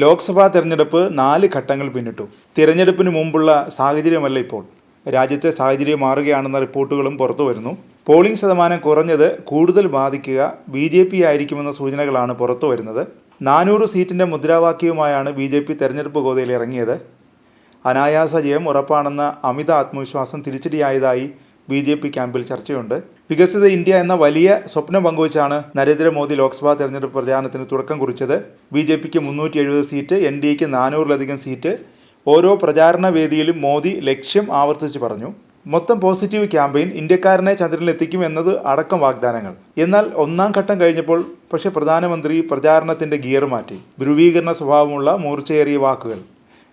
ലോക്സഭാ തെരഞ്ഞെടുപ്പ് 4 ഘട്ടങ്ങൾ പിന്നിട്ടു. തിരഞ്ഞെടുപ്പിന് മുമ്പുള്ള സാഹചര്യമല്ല ഇപ്പോൾ. രാജ്യത്തെ സാഹചര്യം മാറുകയാണെന്ന റിപ്പോർട്ടുകളും പുറത്തുവരുന്നു. പോളിംഗ് ശതമാനം കുറഞ്ഞത് കൂടുതൽ ബാധിക്കുക BJP ആയിരിക്കുമെന്ന സൂചനകളാണ് പുറത്തുവരുന്നത്. 400 സീറ്റിൻ്റെ മുദ്രാവാക്യവുമായാണ് BJP തെരഞ്ഞെടുപ്പ് ഗോതയിൽ ഇറങ്ങിയത്. അനായാസ ജയം ഉറപ്പാണെന്ന അമിത ആത്മവിശ്വാസം തിരിച്ചടിയായതായി BJP ക്യാമ്പിൽ ചർച്ചയുണ്ട്. വികസിത ഇന്ത്യ എന്ന വലിയ സ്വപ്നം പങ്കുവച്ചാണ് നരേന്ദ്രമോദി ലോക്സഭാ തെരഞ്ഞെടുപ്പ് പ്രചാരണത്തിന് തുടക്കം കുറിച്ചത്. BJPക്ക് 370 സീറ്റ്, NDAക്ക് 400-ലധികം സീറ്റ്. ഓരോ പ്രചാരണ വേദിയിലും മോദി ലക്ഷ്യം ആവർത്തിച്ച് പറഞ്ഞു. മൊത്തം പോസിറ്റീവ് ക്യാമ്പയിൻ, ഇന്ത്യക്കാരനെ ചന്ദ്രനിലെത്തിക്കും എന്നത് അടക്കം വാഗ്ദാനങ്ങൾ. എന്നാൽ ഒന്നാം ഘട്ടം കഴിഞ്ഞപ്പോൾ പക്ഷേ പ്രധാനമന്ത്രി പ്രചാരണത്തിൻ്റെ ഗിയർ മാറ്റി. ധ്രുവീകരണ സ്വഭാവമുള്ള മൂർച്ചയേറിയ വാക്കുകൾ,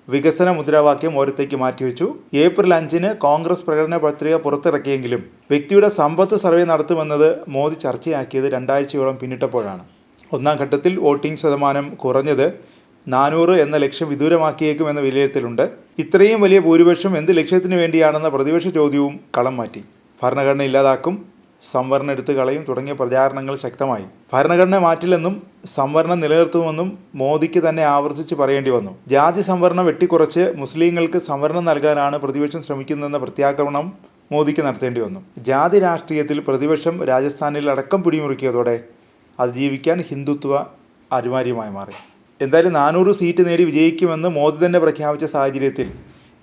വികസന മുദ്രാവാക്യം ഓരത്തേക്ക് മാറ്റിവെച്ചു. ഏപ്രിൽ 5-ന് കോൺഗ്രസ് പ്രകടന പത്രിക പുറത്തിറക്കിയെങ്കിലും വ്യക്തിയുടെ സമ്പത്ത് സർവേ നടത്തുമെന്നത് മോദി ചർച്ചയാക്കിയത് 2 ആഴ്ചയോളം പിന്നിട്ടപ്പോഴാണ്. ഒന്നാം ഘട്ടത്തിൽ വോട്ടിംഗ് ശതമാനം കുറഞ്ഞത് 400 എന്ന ലക്ഷ്യം വിദൂരമാക്കിയേക്കുമെന്ന വിലയിരുത്തലുണ്ട്. ഇത്രയും വലിയ ഭൂരിപക്ഷം എന്ത് ലക്ഷ്യത്തിന് വേണ്ടിയാണെന്ന പ്രതിപക്ഷ ചോദ്യവും കളം മാറ്റി. ഭരണഘടന ഇല്ലാതാക്കും, സംവരണം എടുത്തു കളയും തുടങ്ങിയ പ്രചാരണങ്ങൾ ശക്തമായി. ഭരണഘടന മാറ്റില്ലെന്നും സംവരണം നിലനിർത്തുമെന്നും മോദിക്ക് തന്നെ ആവർത്തിച്ച് പറയേണ്ടി വന്നു. ജാതി സംവരണം വെട്ടിക്കുറച്ച് മുസ്ലിങ്ങൾക്ക് സംവരണം നൽകാനാണ് പ്രതിപക്ഷം ശ്രമിക്കുന്നതെന്ന പ്രത്യാക്രമണം മോദിക്ക് നടത്തേണ്ടി വന്നു. ജാതി രാഷ്ട്രീയത്തിൽ പ്രതിപക്ഷം രാജസ്ഥാനിൽ അടക്കം പിടിമുറുക്കിയതോടെ അതിജീവിക്കാൻ ഹിന്ദുത്വ അനിവാര്യമായി മാറി. എന്തായാലും 400 സീറ്റ് നേടി വിജയിക്കുമെന്ന് മോദി തന്നെ പ്രഖ്യാപിച്ച സാഹചര്യത്തിൽ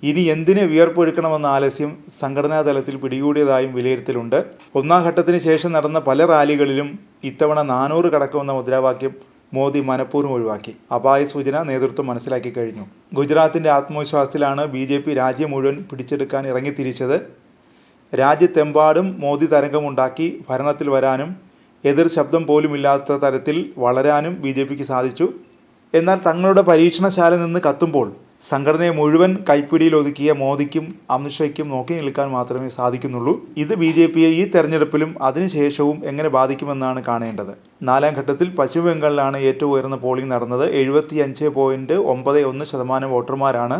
ഇനി എന്തിന് വിയർപ്പൊഴുക്കണമെന്ന ആലസ്യം സംഘടനാ തലത്തിൽ പിടികൂടിയതായും വിലയിരുത്തലുണ്ട്. ഒന്നാം ഘട്ടത്തിന് ശേഷം നടന്ന പല റാലികളിലും ഇത്തവണ 400 കടക്കുമെന്ന മുദ്രാവാക്യം മോദി മനഃപൂർവ്വം ഒഴിവാക്കി. അപായ സൂചന നേതൃത്വം മനസ്സിലാക്കി കഴിഞ്ഞു. ഗുജറാത്തിൻ്റെ ആത്മവിശ്വാസത്തിലാണ് BJP രാജ്യം മുഴുവൻ പിടിച്ചെടുക്കാൻ ഇറങ്ങിത്തിരിച്ചത്. രാജ്യത്തെമ്പാടും മോദി തരംഗമുണ്ടാക്കി ഭരണത്തിൽ വരാനും എതിർ ശബ്ദം പോലുമില്ലാത്ത തരത്തിൽ വളരാനും BJPക്ക് സാധിച്ചു. എന്നാൽ തങ്ങളുടെ പരീക്ഷണശാല നിന്ന് കത്തുമ്പോൾ സംഘടനയെ മുഴുവൻ കൈപ്പിടിയിൽ ഒതുക്കിയ മോദിക്കും അമിത്ഷയ്ക്കും നോക്കി നിൽക്കാൻ മാത്രമേ സാധിക്കുന്നുള്ളൂ. ഇത് BJPയെ ഈ തെരഞ്ഞെടുപ്പിലും അതിനുശേഷവും എങ്ങനെ ബാധിക്കുമെന്നാണ് കാണേണ്ടത്. 4-ാം ഘട്ടത്തിൽ പശ്ചിമ ബംഗാളിലാണ് ഏറ്റവും ഉയർന്ന പോളിംഗ് നടന്നത്. 75.91% വോട്ടർമാരാണ്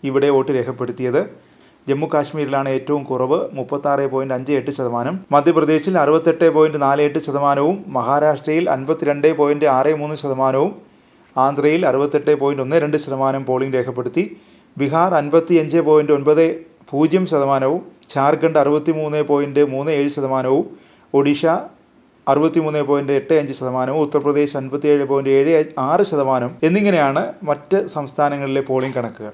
ഇവിടെ വോട്ട് രേഖപ്പെടുത്തിയത്. ജമ്മു കാശ്മീരിലാണ് ഏറ്റവും കുറവ്, 36.58%. മധ്യപ്രദേശിൽ 68.48%, മഹാരാഷ്ട്രയിൽ 52.63%, ആന്ധ്രയിൽ 68.12% പോളിംഗ് രേഖപ്പെടുത്തി. ബീഹാർ 55.90%, ജാർഖണ്ഡ് 63.37%, ഒഡീഷ 63.85%, ഉത്തർപ്രദേശ് 57.76% എന്നിങ്ങനെയാണ് മറ്റ് സംസ്ഥാനങ്ങളിലെ പോളിംഗ് കണക്കുകൾ.